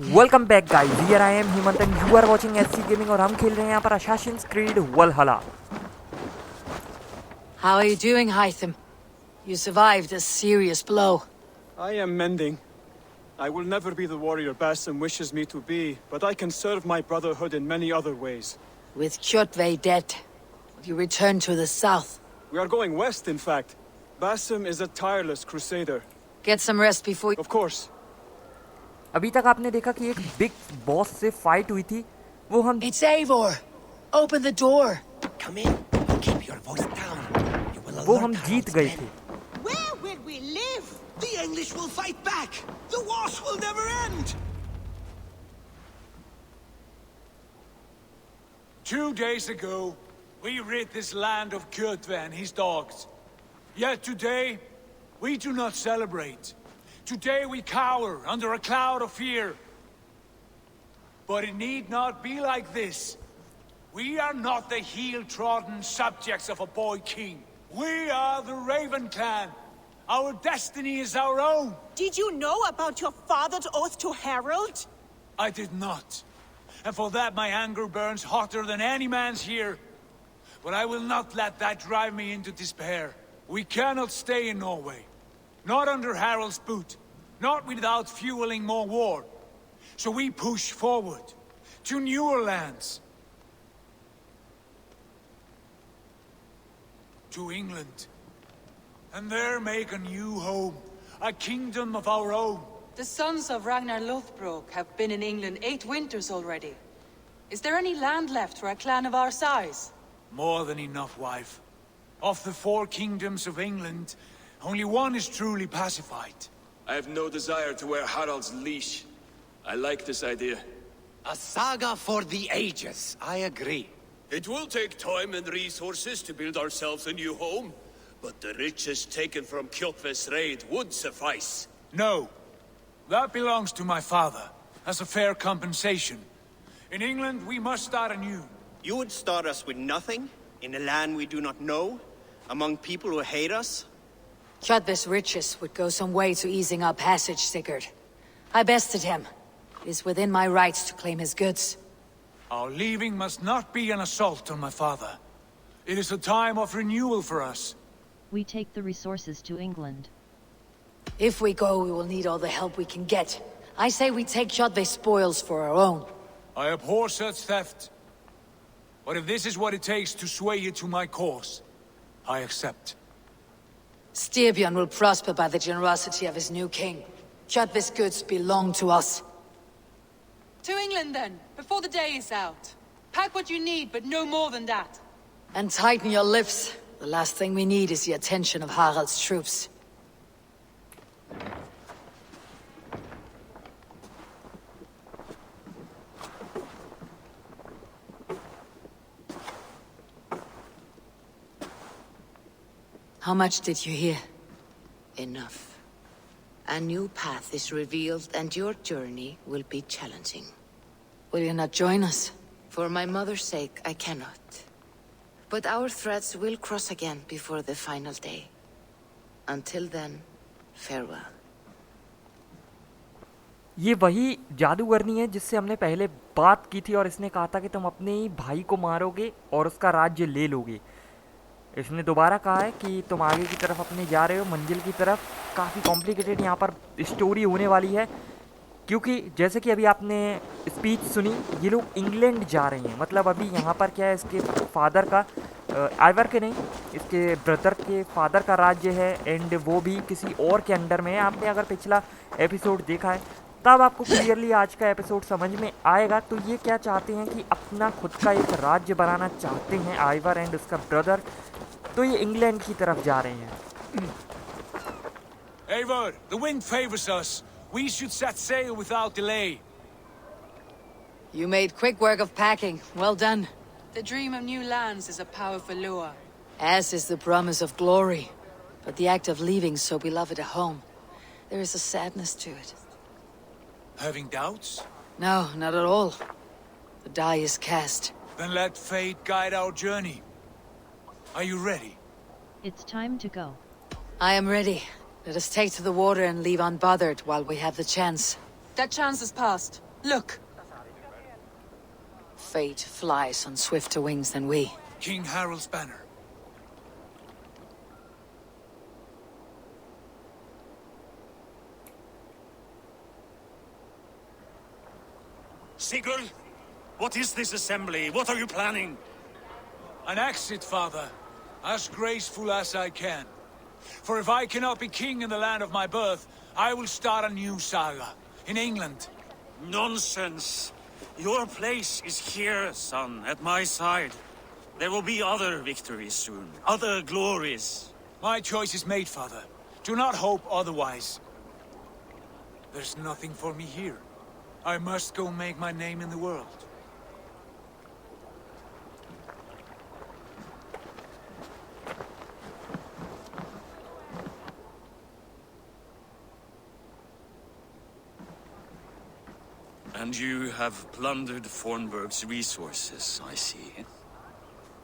Welcome back guys, here I am Hemant and you are watching SC gaming और हम खेल रहे हैं यहाँ पर Assassin's Creed Valhalla. How are you doing, Hytham? You survived a serious blow. I am mending. I will never be the warrior Basim wishes me to be, but I can serve my brotherhood in many other ways. With Kjotve dead, you return to the south. We are going west, in fact. Basim is a tireless crusader. Get some rest before you... Of course. अभी तक आपने देखा कि एक big boss से fight हुई थी, वो हम It's Eivor! Open the door! Come in. Keep your voice down. You will वो alert हम जीत Harald's गए men. थे। Where will we live? The English will fight back. The wars will never end. 2 days ago, we rid this land of Kjotve and his dogs. Yet today, we do not celebrate. Today we cower under a cloud of fear. But it need not be like this. We are not the heel-trodden subjects of a boy king. We are the Raven clan. Our destiny is our own. Did you know about your father's oath to Harold? I did not. And for that my anger burns hotter than any man's here. But I will not let that drive me into despair. We cannot stay in Norway. Not under Harald's boot. Not without fueling more war. So we push forward. To newer lands. To England. And there make a new home. A kingdom of our own. The sons of Ragnar Lothbrok have been in England 8 winters already. Is there any land left for a clan of our size? More than enough, wife. Of the 4 kingdoms of England, only one is truly pacified. I have no desire to wear Harald's leash. I like this idea. A saga for the ages. I agree. It will take time and resources to build ourselves a new home, but the riches taken from Kjotve's raid would suffice. No. That belongs to my father, as a fair compensation. In England, we must start anew. You would start us with nothing, in a land we do not know, among people who hate us? Kjotve's riches would go some way to easing our passage, Sigurd. I bested him. It is within my rights to claim his goods. Our leaving must not be an assault on my father. It is a time of renewal for us. We take the resources to England. If we go, we will need all the help we can get. I say we take Kjotve's spoils for our own. I abhor such theft. But if this is what it takes to sway you to my cause, I accept. Styrbjörn will prosper by the generosity of his new king. Kjotve's goods belong to us. To England then, before the day is out. Pack what you need, but no more than that. And tighten your lips. The last thing we need is the attention of Harald's troops. How much did you hear? Enough. A new path is revealed and your journey will be challenging. Will you not join us? For my mother's sake, I cannot. But our threads will cross again before the final day. Until then, farewell. ये वही जादूगरनी है जिससे हमने पहले बात की थी और इसने कहा था कि तुम अपने ही भाई को मारोगे और उसका राज्य ले लोगे। इसने दोबारा कहा है कि तुम आगे की तरफ अपने जा रहे हो, मंजिल की तरफ। काफ़ी कॉम्प्लिकेटेड यहाँ पर स्टोरी होने वाली है, क्योंकि जैसे कि अभी आपने स्पीच सुनी, ये लोग इंग्लैंड जा रहे हैं। मतलब अभी यहाँ पर क्या है, इसके फादर का, आइवर के नहीं, इसके ब्रदर के फादर का राज्य है, एंड वो भी किसी और के अंडर में है। आपने अगर पिछला एपिसोड देखा है तब आपको क्लियरली आज का एपिसोड समझ में आएगा। तो ये क्या चाहते हैं कि अपना खुद का एक राज्य बनाना चाहते हैं, आइवर एंड उसका ब्रदर। तो ये इंग्लैंड की तरफ जा रहे हैं। Eivor, the wind favors us. We should set sail without delay. You made quick work of packing. Well done. The dream of new lands is a powerful lure. As is the promise of glory. But the act of leaving so beloved a home, there is a sadness to it. Having doubts? No, not at all. The die is cast. Then let fate guide our journey. Are you ready? It's time to go. I am ready. Let us take to the water and leave unbothered while we have the chance. That chance is past. Look! Fate flies on swifter wings than we. King Harald's banner. Sigurd, what is this assembly? What are you planning? An exit, father. As graceful as I can. For if I cannot be king in the land of my birth, I will start a new saga. In England. Nonsense. Your place is here, son, at my side. There will be other victories soon. Other glories. My choice is made, father. Do not hope otherwise. There's nothing for me here. I must go make my name in the world. And you have plundered Fornburg's resources, I see.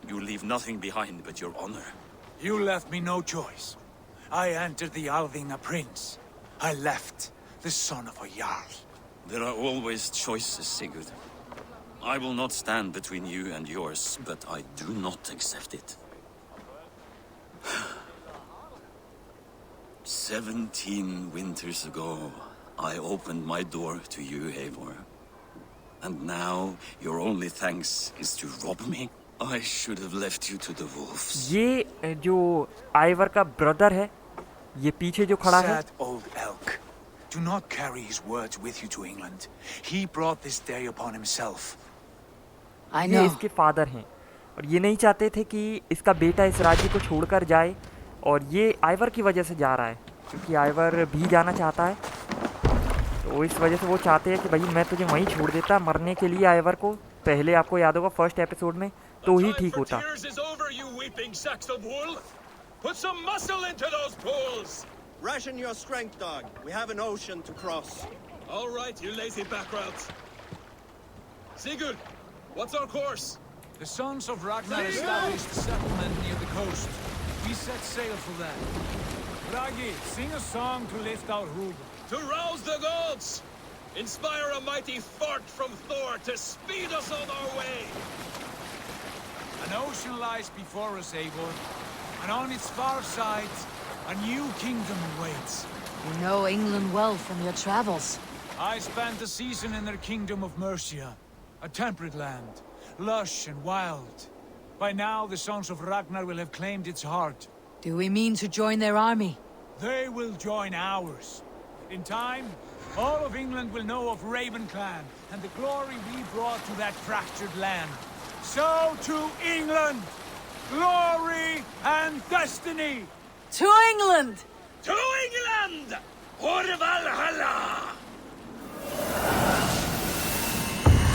You leave nothing behind but your honor. You left me no choice. I entered the Alving a prince. I left the son of a Jarl. There are always choices, Sigurd. I will not stand between you and yours, but I do not accept it. 17 winters ago, I opened my door to you, Eivor. And now, your only thanks is to rob me? I should have left you to the wolves. ये जो Ivoire का brother है, ये पीछे जो खड़ा है, Sad old elk. Do not carry his words with you to England. He brought this day upon himself. I ये know. इसके फादर हैं और ये नहीं चाहते थे कि इसका बेटा इस राज्य को छोड़कर जाए और ये आइवर की वजह से जा रहा है क्योंकि आइवर भी जाना चाहता है तो इस वजह से वो चाहते हैं कि भाई मैं तुझे वहीं छोड़ देता मरने के लिए आइवर को पहले आपको याद होगा फर्स्ट एपिसोड में तो ही ठीक होता Put some muscle into those pools! Ration your strength, dog. We have an ocean to cross. All right, you lazy backrats. Sigurd, what's our course? The sons of Ragnar established a settlement near the coast. We set sail for that. Bragi, sing a song to lift our hood. To rouse the gods! Inspire a mighty fart from Thor to speed us on our way! An ocean lies before us, Eivor. And on its far sides, a new kingdom awaits. You know England well from your travels. I spent a season in their kingdom of Mercia. A temperate land, lush and wild. By now, the sons of Ragnar will have claimed its heart. Do we mean to join their army? They will join ours. In time, all of England will know of Raven Clan and the glory we brought to that fractured land. So to England! Glory and destiny! To England! To England! For valhalla!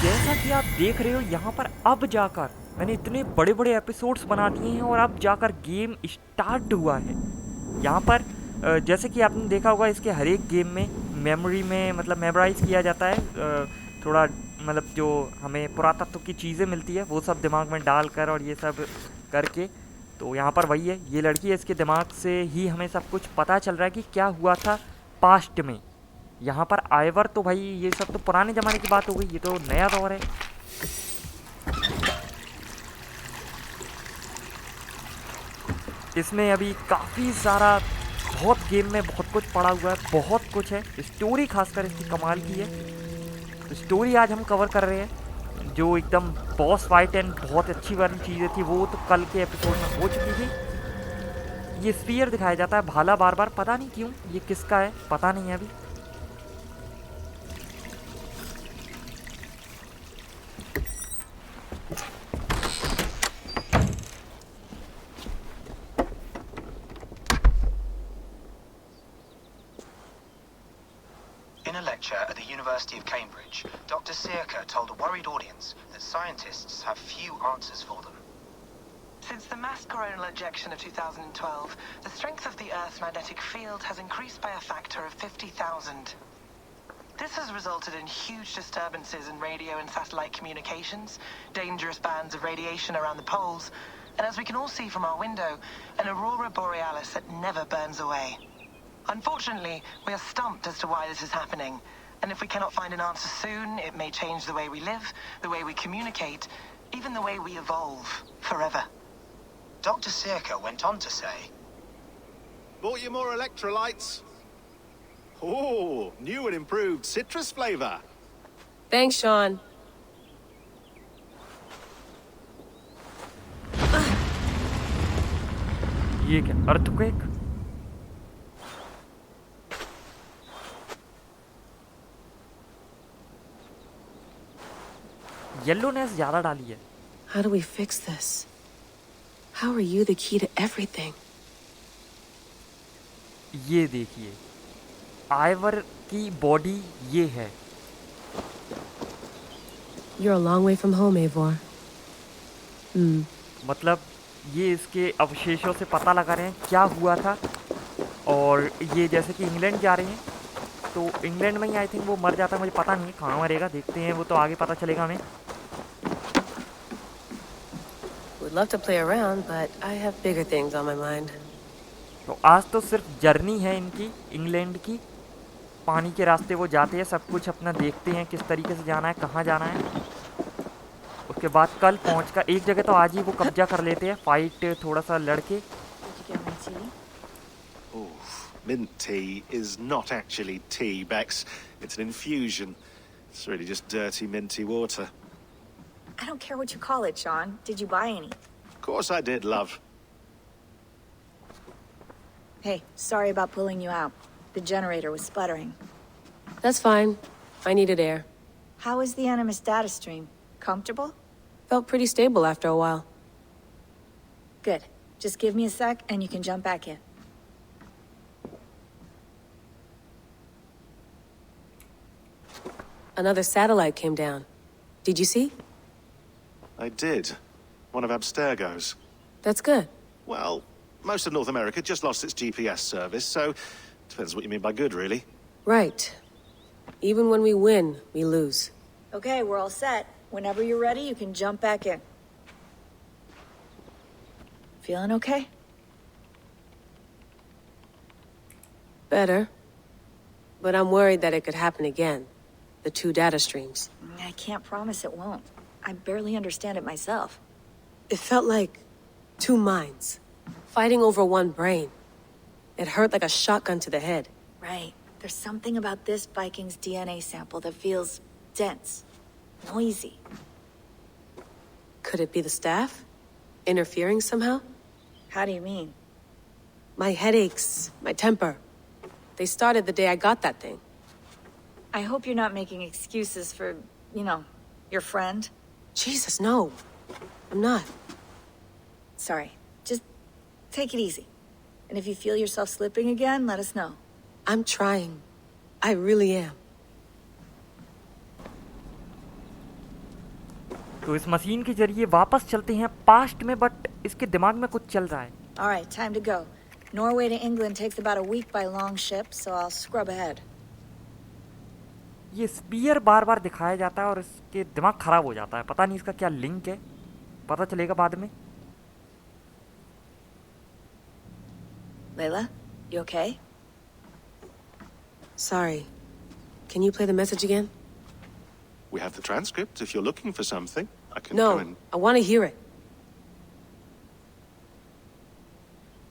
जैसा कि आप देख रहे हो यहाँ पर अब जाकर मैंने इतने बड़े बड़े एपिसोड्स बना दिए हैं और अब जाकर गेम स्टार्ट हुआ है यहाँ पर जैसे कि आपने देखा होगा इसके हर एक गेम में मेमोरी में मतलब मेमोराइज किया जाता है थोड़ा मतलब जो हमें पुरातत्व की चीज़ें मिलती है वो सब दिमाग में डालकर और ये सब करके तो यहाँ पर वही है ये लड़की है इसके दिमाग से ही हमें सब कुछ पता चल रहा है कि क्या हुआ था पास्ट में यहाँ पर आइवर तो भाई ये सब तो पुराने ज़माने की बात हो गई ये तो नया दौर है इसमें अभी काफ़ी सारा बहुत गेम में बहुत कुछ पड़ा हुआ है बहुत कुछ है स्टोरी खासकर इसकी कमाल की है तो स्टोरी आज हम कवर कर रहे हैं जो एकदम बॉस फाइट एंड बहुत अच्छी वाली चीज़ें थी वो तो कल के एपिसोड में हो चुकी थी ये स्फीयर दिखाया जाता है भाला बार बार पता नहीं क्यों ये किसका है पता नहीं है अभी In a lecture at the University of Cambridge, Dr. Searca told a worried audience that scientists have few answers for them. Since the mass coronal ejection of 2012, the strength of the Earth's magnetic field has increased by a factor of 50,000. This has resulted in huge disturbances in radio and satellite communications, dangerous bands of radiation around the poles, and as we can all see from our window, an aurora borealis that never burns away. Unfortunately, we are stumped as to why this is happening, And if we cannot find an answer soon, it may change the way we live, the way we communicate, even the way we evolve forever. Dr. Circa went on to say, Bought you more electrolytes? Oh, new and improved citrus flavor. Thanks, Sean. ये क्या earthquake? Yellowness ज्यादा डाली है. How do we fix this? How are you the key to everything? ये देखिए, Ivoire की body ये है. You're a long way from home, Eivor. मतलब ये इसके अवशेषों से पता लगा रहे हैं क्या हुआ था. और ये जैसे कि इंग्लैंड जा रहे हैं, तो इंग्लैंड में ही आई थिंक वो मर जाता है. मुझे पता नहीं कहाँ मरेगा, देखते हैं, वो तो आगे पता चलेगा हमें. Would love to play around, but I have bigger things on my mind. तो आज तो सिर्फ जर्नी है इनकी इंग्लैंड की. पानी के रास्ते वो जाते हैं, सब कुछ अपना देखते हैं किस तरीके से जाना है, कहाँ जाना है. उसके बाद कल पहुँचकर एक जगह तो आज ही वो कब्जा कर लेते हैं, फाइट थोड़ा सा लड़के. Mint tea is not actually tea, Bex. It's an infusion. It's really just dirty, minty water. I don't care what you call it, Sean. Did you buy any? Of course I did, love. Hey, sorry about pulling you out. The generator was sputtering. That's fine. I needed air. How is the Animus data stream? Comfortable? Felt pretty stable after a while. Good. Just give me a sec and you can jump back in. Another satellite came down. Did you see? I did. One of Abstergo's. That's good. Well, most of North America just lost its GPS service, so depends what you mean by good, really. Right. Even when we win, we lose. Okay, we're all set. Whenever you're ready, you can jump back in. Feeling okay? Better. But I'm worried that it could happen again. The two data streams. I can't promise it won't. I barely understand it myself. It felt like two minds, fighting over one brain. It hurt like a shotgun to the head. Right. There's something about this Viking's DNA sample that feels dense, noisy. Could it be the staff? Interfering somehow? How do you mean? My headaches, my temper. They started the day I got that thing. I hope you're not making excuses for, you know, your friend. Jesus, no. I'm not. Sorry. Just take it easy. And if you feel yourself slipping again, let us know. I'm trying. I really am. तो इस machine के जरिए वापस चलते हैं past में, but इसके दिमाग में कुछ चल रहा है. All right, time to go. Norway to England takes about a week by long ship, so I'll scrub ahead. ये स्पीयर बार बार दिखाया जाता है और इसके दिमाग खराब हो जाता है. पता नहीं इसका क्या लिंक है, पता चलेगा बाद में. Layla, you okay? Sorry. Can you play the message again? We have the transcript if you're looking for something. I can No, go and... I want to hear it.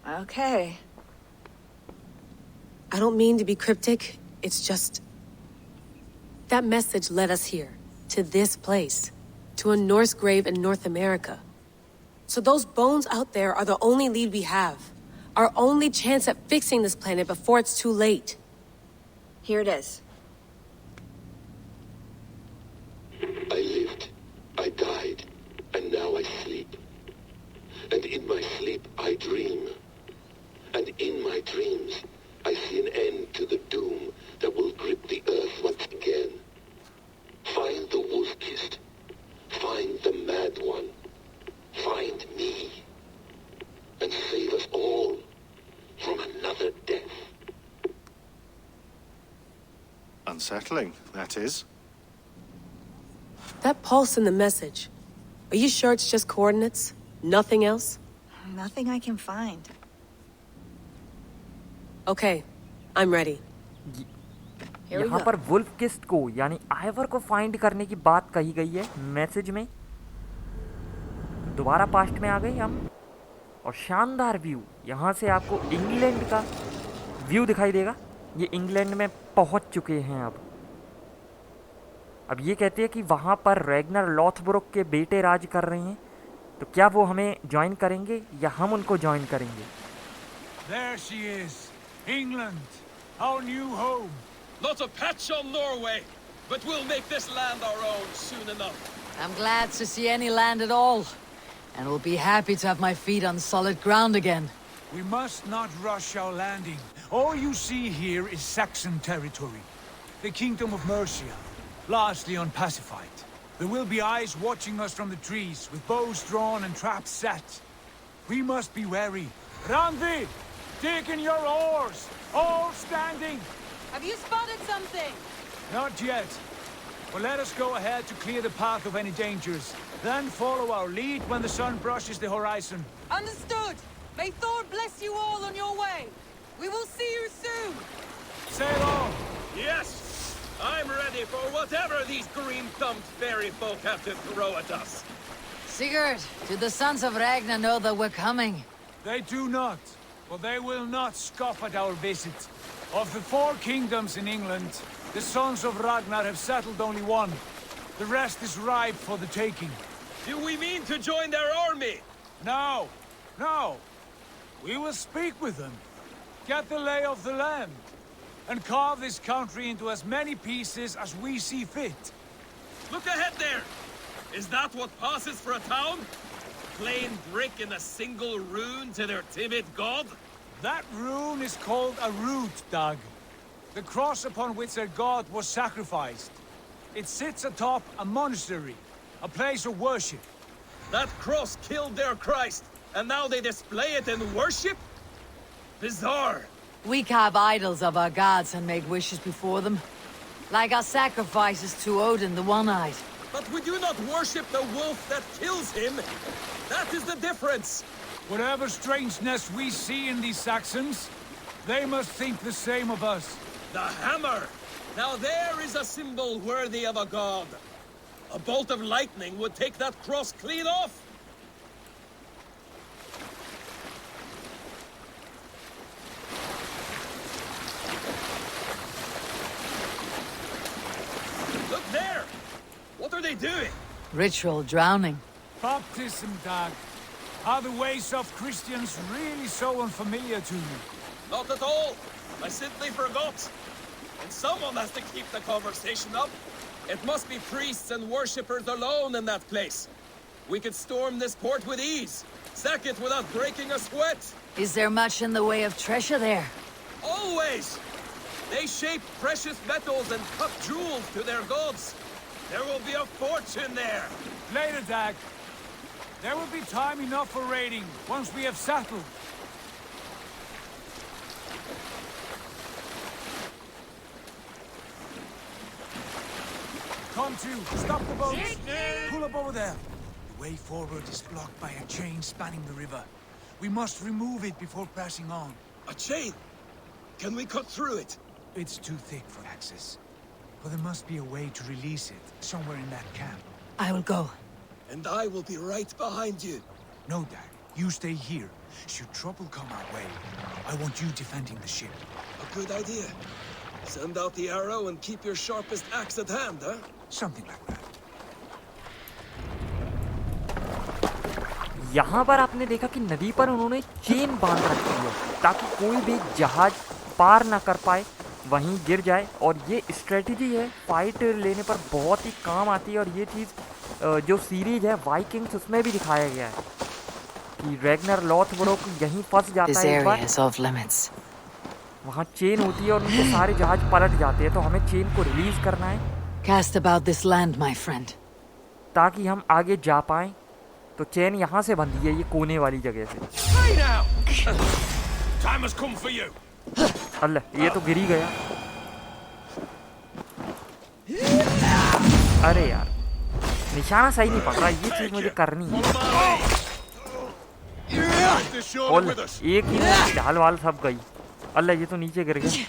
Okay. I don't mean to be cryptic. It's just... That message led us here. To this place. To a Norse grave in North America. So those bones out there are the only lead we have. Our only chance at fixing this planet before it's too late. Here it is. I lived, I died, and now I sleep. And in my sleep I dream. And in my dreams I see an end to the doom that will grip the earth once again. Find the wolf-kissed. Find the mad one. Find me. And save us all from another death. Unsettling, that is. That pulse in the message. Are you sure it's just coordinates? Nothing else? Nothing I can find. Okay, I'm ready. Here we यहाँ go. पर wolf KIST को यानी Ivoire को find करने की बात कही गई है मैसेज में। दोबारा पास्ट में आ गए हम और शानदार व्यू, यहाँ से आपको इंग्लैंड का व्यू दिखाई देगा। ये इंग्लैंड में पहुँच चुके हैं अब ये कहते हैं कि वहाँ पर रैग्नर लॉथब्रुक के बेटे राज कर रहे हैं, तो क्या वो हमें ज्वाइन करेंगे या हम उनको ज्वाइन करेंगे? There she is, England, our new home. Not a patch on Norway, but we'll make this land our own soon enough. I'm glad to see any land at all, and will be happy to have my feet on solid ground again. We must not rush our landing. All you see here is Saxon territory. The Kingdom of Mercia, largely unpacified. There will be eyes watching us from the trees, with bows drawn and traps set. We must be wary. Randi! Dig in your oars! All standing! Have you spotted something? Not yet. But let us go ahead to clear the path of any dangers. Then follow our lead when the sun brushes the horizon. Understood! May Thor bless you all on your way! We will see you soon! Sail on! Yes! I'm ready for whatever these green-thumbed fairy folk have to throw at us. Sigurd, do the sons of Ragnar know that we're coming? They do not, but they will not scoff at our visit. Of the 4 kingdoms in England, the sons of Ragnar have settled only one. The rest is ripe for the taking. Do we mean to join their army? No, no. We will speak with them, get the lay of the land, and carve this country into as many pieces as we see fit. Look ahead there! Is that what passes for a town? Plain brick in a single rune to their timid god? That rune is called a root, Dag. The cross upon which their god was sacrificed. It sits atop a monastery, a place of worship. That cross killed their Christ, and now they display it in worship? Bizarre. We carve idols of our gods and make wishes before them. Like our sacrifices to Odin the One-Eyed. But we do not worship the wolf that kills him. That is the difference. Whatever strangeness we see in these Saxons, they must think the same of us. The hammer! Now there is a symbol worthy of a god. A bolt of lightning would take that cross clean off. Look there! What are they doing? Ritual drowning. Baptism, Dag. Are the ways of Christians really so unfamiliar to you? Not at all. I simply forgot. And someone has to keep the conversation up. It must be priests and worshippers alone in that place. We could storm this port with ease. Sack it without breaking a sweat. Is there much in the way of treasure there? Always! They shape precious metals and cut jewels to their gods. There will be a fortune there. Later, Dag. There will be time enough for raiding, once we have settled. Come to, stop the boats. Pull up over there. The way forward is blocked by a chain spanning the river. We must remove it before passing on. A chain? Can we cut through it? It's too thick for access. But there must be a way to release it, somewhere in that camp. I will go. And I will be right behind you. No, Dad. You stay here. Should trouble come our way, I want you defending the ship. A good idea. Send out the arrow and keep your sharpest axe at hand, huh? Something like that. यहाँ पर आपने देखा कि नदी पर उन्होंने chain बांध रखी है ताकि कोई भी जहाज पार ना कर पाए, वहीं गिर जाए। और ये स्ट्रेटजी है, फाइट लेने पर बहुत ही काम आती है। और ये चीज़ जो सीरीज है वाइकिंग्स, उसमें भी दिखाया गया है कि रैग्नर लॉथब्रुक यहीं फंस जाता है एक बार, वहाँ चेन होती है और उनके सारे जहाज पलट जाते हैं। तो हमें चेन को रिलीज करना है, Cast about this land, my friend. ताकि हम आगे जा पाएं। तो चेन यहाँ से बंधी है, ये कोने वाली जगह से। Time has come for you. अल्लाह, ये तो गिर ही गया। अरे यार, निशाना सही नहीं पकड़ा, ये चीज मुझे करनी है। और एक ही ढाल वाल सब गई। अल्लाह, ये तो नीचे गिर गया।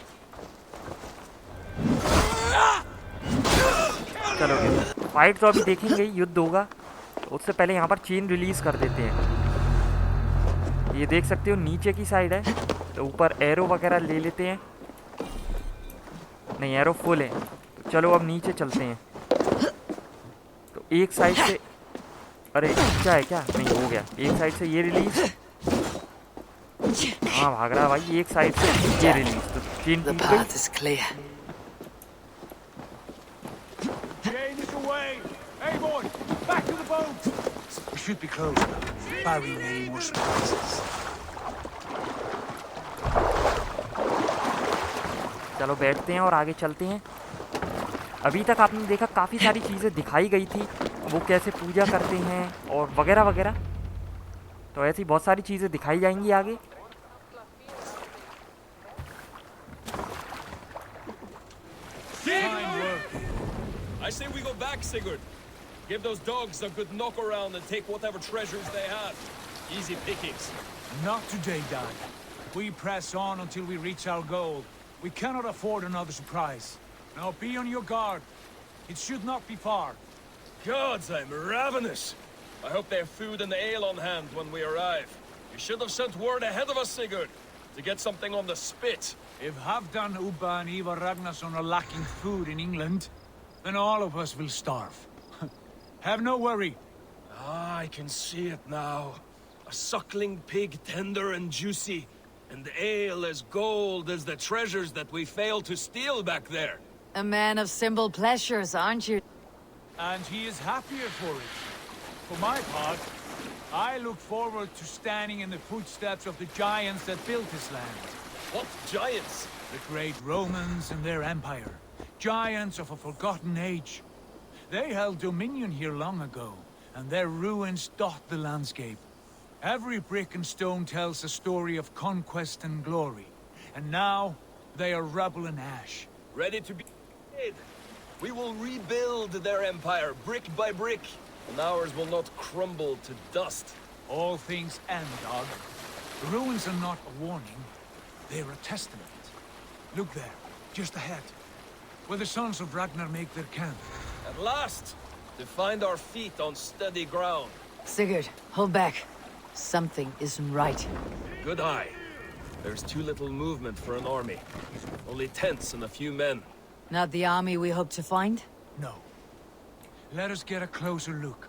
चलो फाइट तो अभी देखेंगे, युद्ध होगा, तो उससे पहले यहाँ पर चेन रिलीज कर देते हैं। ये देख सकते हो नीचे की साइड है, तो ऊपर एरो वगैरह ले लेते हैं। नहीं, एरो फुल है, तो चलो अब नीचे चलते हैं। तो एक साइड से, अरे क्या है क्या, नहीं हो गया, एक साइड से ये रिलीज, हाँ भाग रहा है भाई, एक साइड से ये रिलीज, तो चेन टूट गई। Jane is away. Hey, boy, back to the boat. We should be close, barring any more surprises. चलो बैठते हैं और आगे चलते हैं। अभी तक आपने देखा काफ़ी सारी चीज़ें दिखाई गई थी, वो कैसे पूजा करते हैं और वगैरह वगैरह, तो ऐसी बहुत सारी चीज़ें दिखाई जाएंगी आगे। I say we go back, Sigurd. Give those dogs a good knock around and take whatever treasures they have. Easy pickings. Not today, Dad. We press on until we reach our goal. We cannot afford another surprise. Now be on your guard. It should not be far. Gods, I'm ravenous. I hope they have food and ale on hand when we arrive. You should have sent word ahead of us, Sigurd, to get something on the spit. If Halfdan, Ubba and Ivar Ragnarsson are lacking food in England, then all of us will starve. Have no worry. Ah, I can see it now. A suckling pig, tender and juicy, and ale as gold as the treasures that we failed to steal back there. A man of simple pleasures, aren't you? And he is happier for it. For my part, I look forward to standing in the footsteps of the giants that built this land. What giants? The great Romans and their empire. Giants of a forgotten age. They held dominion here long ago, and their ruins dot the landscape. Every brick and stone tells a story of conquest and glory. And now, they are rubble and ash. Ready to be dead. We will rebuild their empire, brick by brick, and ours will not crumble to dust. All things end, dog. The ruins are not a warning. They're a testament. Look there, just ahead, where the sons of Ragnar make their camp. At last, to find our feet on steady ground. Sigurd, hold back. Something isn't right. Good eye. There's too little movement for an army. Only tents and a few men. Not the army we hope to find? No. Let us get a closer look.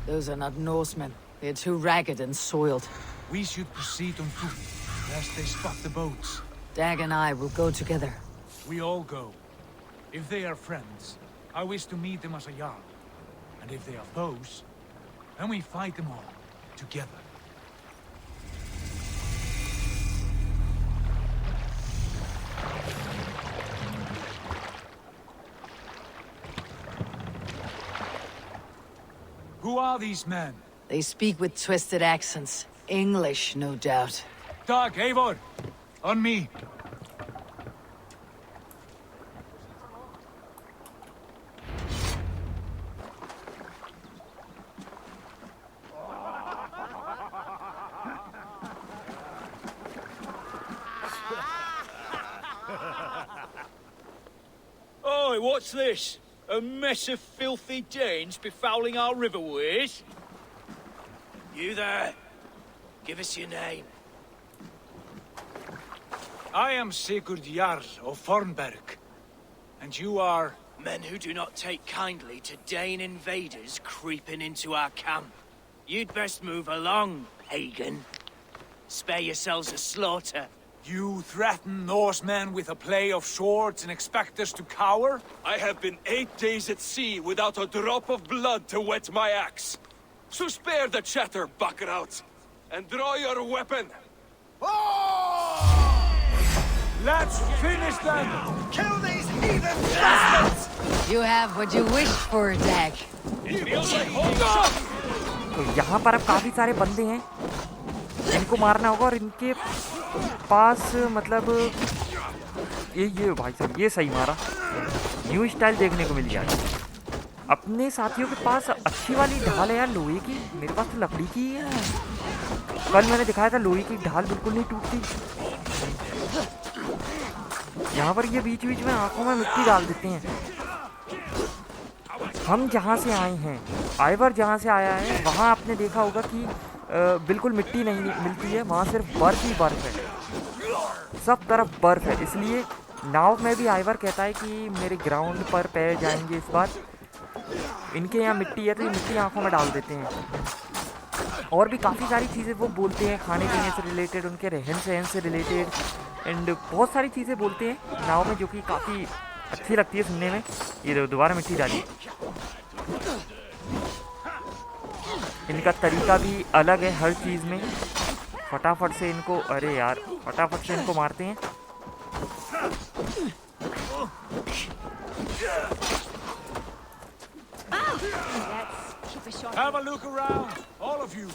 Those are not Norsemen. They're too ragged and soiled. We should proceed on foot, lest they spot the boats. Dag and I will go together. We all go. If they are friends, I wish to meet them as a jarl. And if they are foes, then we fight them all, together. Who are these men? They speak with twisted accents. English, no doubt. Dag, Eivor! On me! Oi, what's this? A mess of filthy Danes befouling our riverways? You there. Give us your name. I am Sigurd Jarl of Fornberg. And you are... Men who do not take kindly to Dane invaders creeping into our camp. You'd best move along, pagan. Spare yourselves a slaughter. You threaten Norsemen with a play of swords and expect us to cower? I have been 8 days at sea without a drop of blood to wet my axe. So spare the chatter, Buckerout, and draw your weapon. Let's finish them! Kill these heathen bastards! You have what you wished for, Dag. It feels like home. तो यहाँ पर अब काफ़ी सारे बंदे हैं, इनको मारना होगा और इनके पास मतलब ये भाई साहब ये सही मारा। न्यू स्टाइल देखने को मिल गया। अपने साथियों के पास अच्छी वाली ढाल है यार लोहे की, मेरे पास तो लकड़ी की है। कल मैंने दिखाया था लोहे की ढाल बिल्कुल नहीं टूटती। यहाँ पर ये बीच बीच में आंखों में मिट्टी डाल देते हैं। हम जहाँ से आए हैं, आइवर जहाँ से आया है, वहाँ आपने देखा होगा कि बिल्कुल मिट्टी नहीं मिलती है, वहाँ सिर्फ बर्फ ही बर्फ है, सब तरफ बर्फ है। इसलिए नाव में भी आइवर कहता है कि मेरे ग्राउंड पर पैर जाएंगे इस बार। इनके यहाँ मिट्टी है तो ये मिट्टी आंखों में डाल देते हैं। और भी काफ़ी सारी चीज़ें वो बोलते हैं, खाने पीने से रिलेटेड, उनके रहन सहन से रिलेटेड, एंड बहुत सारी चीज़ें बोलते हैं नाव में, जो कि काफ़ी अच्छी लगती है सुनने में। ये दोबारा मिट्टी डाली। इनका तरीका भी अलग है हर चीज़ में। फटाफट से इनको, अरे यार फटाफट से इनको मारते हैं। Have a look around, all of you.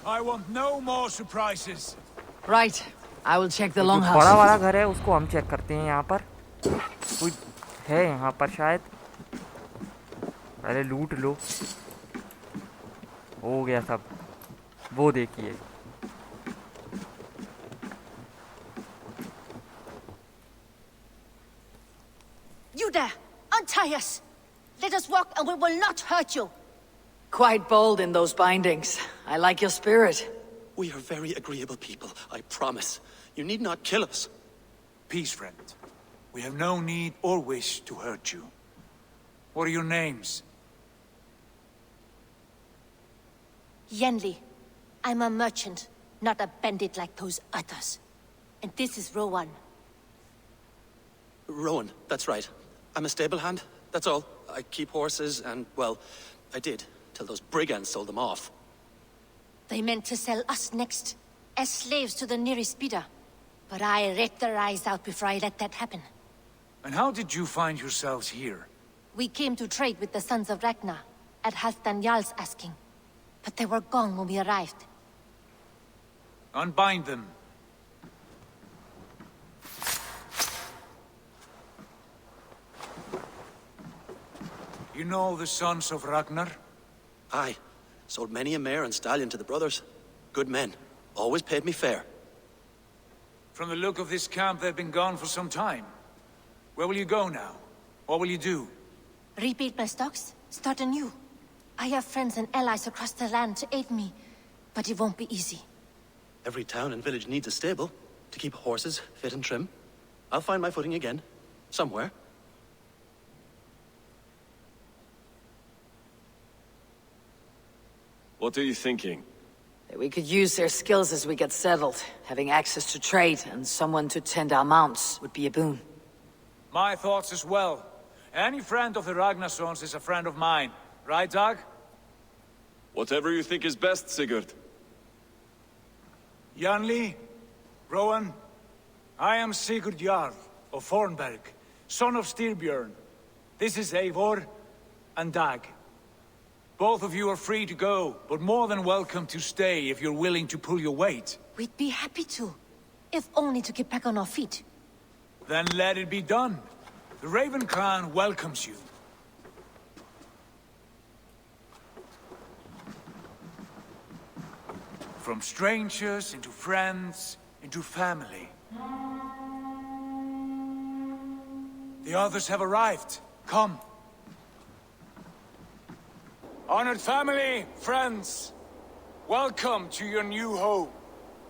I want no more surprises. Right. I will check the जो longhouse. बड़ा वाला घर है उसको हम चेक करते हैं। यहाँ पर कोई है, यहाँ पर शायद। पहले लूट लो। हो गया सब। वो देखिए, You there! Untie us! Let us walk and we will not hurt you! Quite bold in those bindings. I like your spirit. We are very agreeable people, I promise. You need not kill us. Peace, friend. We have no need or wish to hurt you. What are your names? Yenli. I'm a merchant, not a bandit like those others. And this is Rowan. Rowan, that's right. I'm a stable hand, that's all. I keep horses and, well, I did, till those brigands sold them off. They meant to sell us next, as slaves to the nearest bidder. But I ripped their eyes out before I let that happen. And how did you find yourselves here? We came to trade with the sons of Ragnar, at Halfdan Jarl's asking. But they were gone when we arrived. Unbind them. You know the sons of Ragnar? Aye. Sold many a mare and stallion to the brothers. Good men. Always paid me fair. From the look of this camp, they've been gone for some time. Where will you go now? What will you do? Rebuild my stocks, start anew. I have friends and allies across the land to aid me, but it won't be easy. Every town and village needs a stable to keep horses fit and trim. I'll find my footing again. Somewhere. What are you thinking? We could use their skills as we get settled. Having access to trade and someone to tend our mounts would be a boon. My thoughts as well. Any friend of the Ragnarsons is a friend of mine. Right, Dag? Whatever you think is best, Sigurd. Janli, Rowan, I am Sigurd Jarl of Fornberg, son of Styrbjörn. This is Eivor and Dag. Both of you are free to go, but more than welcome to stay if you're willing to pull your weight. We'd be happy to, if only to get back on our feet. Then let it be done. The Raven clan welcomes you. From strangers into friends, into family. The others have arrived. Come. Honored family, friends, welcome to your new home.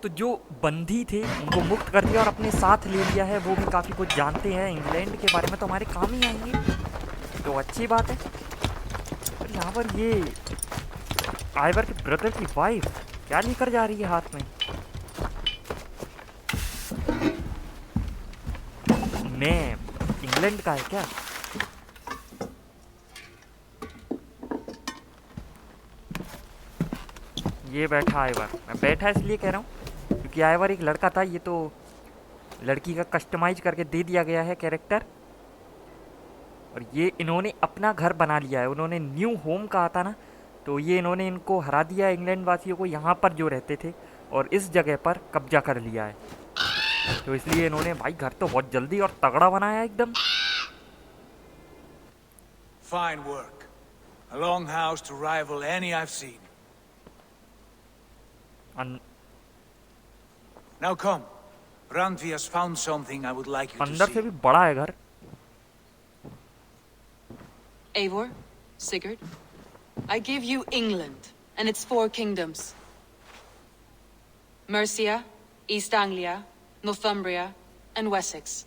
तो जो बंदी थे उनको मुक्त कर दिया और अपने साथ ले लिया है। वो भी काफ़ी कुछ जानते हैं इंग्लैंड के बारे में, तो हमारे काम ही आएंगे, तो अच्छी बात है। और यहाँ पर ये आइवर के ब्रदर की वाइफ क्या लेकर जा रही है हाथ में? मैं इंग्लैंड का है क्या? ये बैठा आइवर, मैं बैठा इसलिए कह रहा हूँ क्योंकि आइवर एक लड़का था, ये तो लड़की का कस्टमाइज करके दे दिया गया है कैरेक्टर। और ये इन्होंने अपना घर बना लिया है, उन्होंने न्यू होम कहा था ना, तो ये इन्होंने इनको हरा दिया इंग्लैंड वासियों को, यहाँ पर जो रहते थे, और इस जगह पर कब्जा कर लिया है। तो इसलिए इन्होंने भाई घर तो बहुत जल्दी और तगड़ा बनाया एकदम। Fine work. A longhouse to rival any I've seen. Now come. Randvi has found something I would like you to अंदर see. से भी बड़ा है घर. Eivor, Sigurd, I give you England and its 4 kingdoms. Mercia, East Anglia, Northumbria, and Wessex.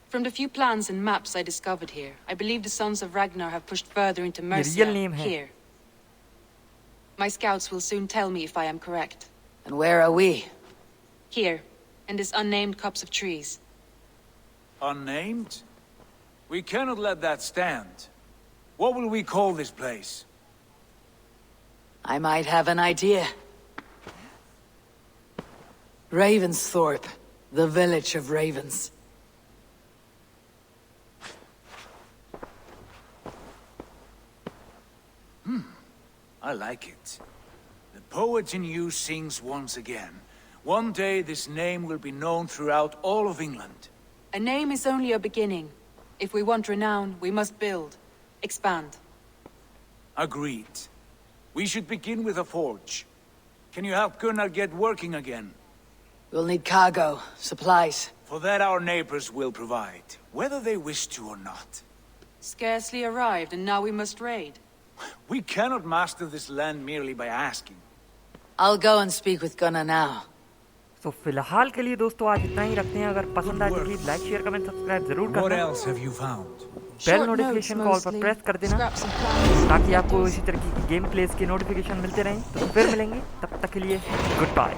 From the few plans and maps I discovered here, I believe the Sons of Ragnar have pushed further into Mercia, here. My scouts will soon tell me if I am correct. And where are we? Here, in this unnamed copse of trees. Unnamed? We cannot let that stand. What will we call this place? I might have an idea. Ravensthorpe, the village of ravens. I like it. The poet in you sings once again. One day this name will be known throughout all of England. A name is only a beginning. If we want renown, we must build, expand. Agreed. We should begin with a forge. Can you help Gunnar get working again? We'll need cargo, supplies. For that our neighbors will provide, whether they wish to or not. Scarcely arrived, and now we must raid. We cannot master this land merely by asking. I'll go and speak with Gunnar now. तो फिलहाल के लिए दोस्तों आज इतना ही रखते हैं. अगर पसंद आए तो please like share comment subscribe जरूर What करना. else have you found? Bell notification कॉल पर प्रेस कर देना ताकि आपको इसी तरह की गेम प्लेस के नोटिफिकेशन मिलते रहें. तो फिर मिलेंगे, तब तक के लिए गुड बाय.